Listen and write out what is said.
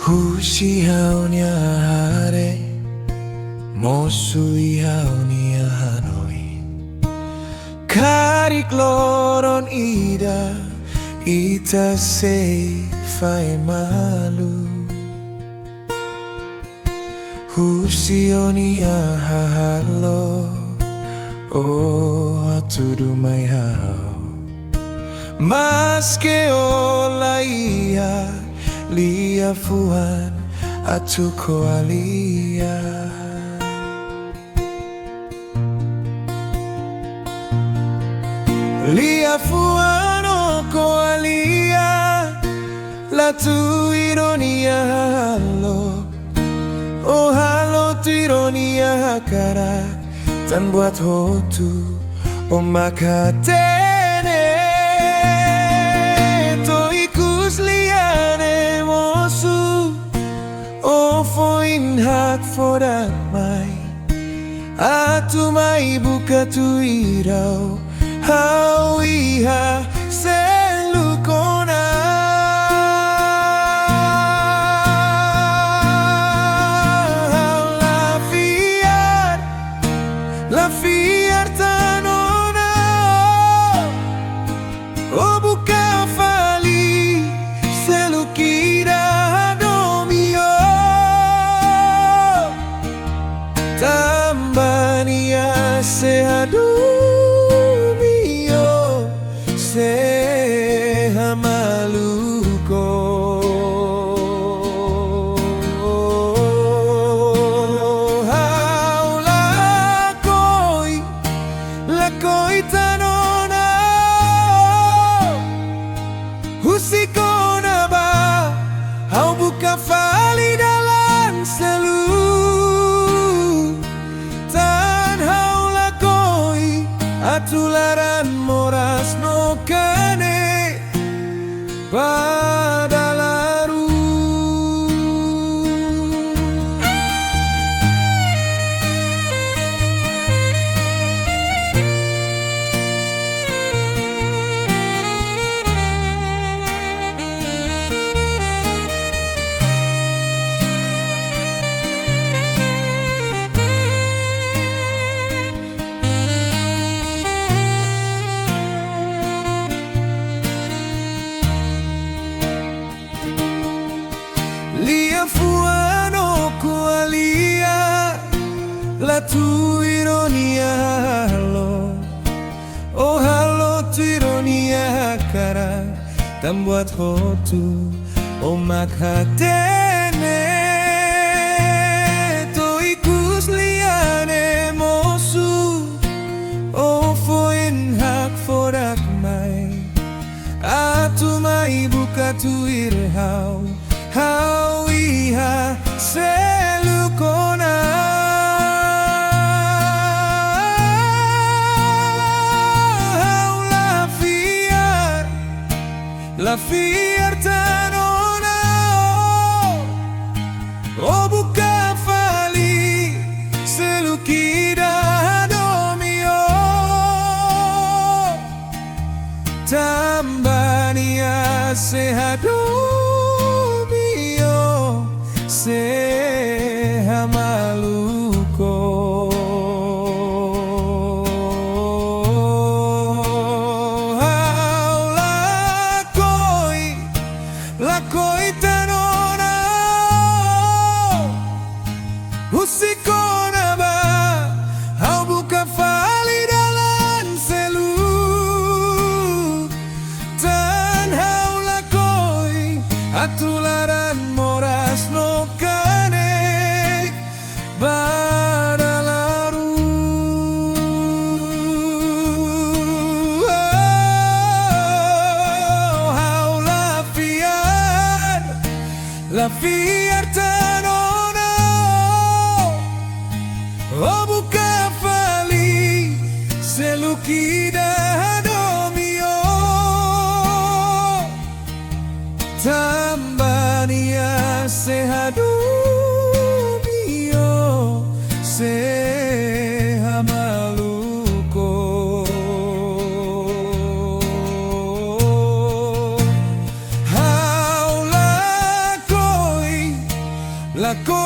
Husihaunya hare Mosuihaunia Hanoi Karik loron ida Ita sei fai malu Husionia halo Oh atudu mai hao Mas que olaia Lia fuan atuko alia Lia fuan oko alia La tu ironia halo Oh halo tu ironia cara Tan buat hotu Oh makate Hak fodak mai Atu mai buka tu irau Hau iha selukona La fiar tanona Oh buka fali selukira Tambania sehadumio sehamaluko Hau lakoi tanona Husikona ba Hau buka fali dalam selu Atularan moras no kane pada laru Lia fuano koalia La tu ironia halo Oh halo tu ironia cara Tan buat hotu Oh makhatene To ikus liane mosu Oh foin hak fodak mai Atu mai buka tu irhau Hau iha selukona Hau la fiar tanona Oh buka fali selukira domio Tambania sehadu Sehamaluko Hau lakoi tanona Husikona ba Hau buka fali dalam selu Tan hau lakoi Atularan moras no kane badalaru Hau la fiar tanona Oh buka fali selukida domio Tambania sehadumio sehamaluko Hau lakoi aku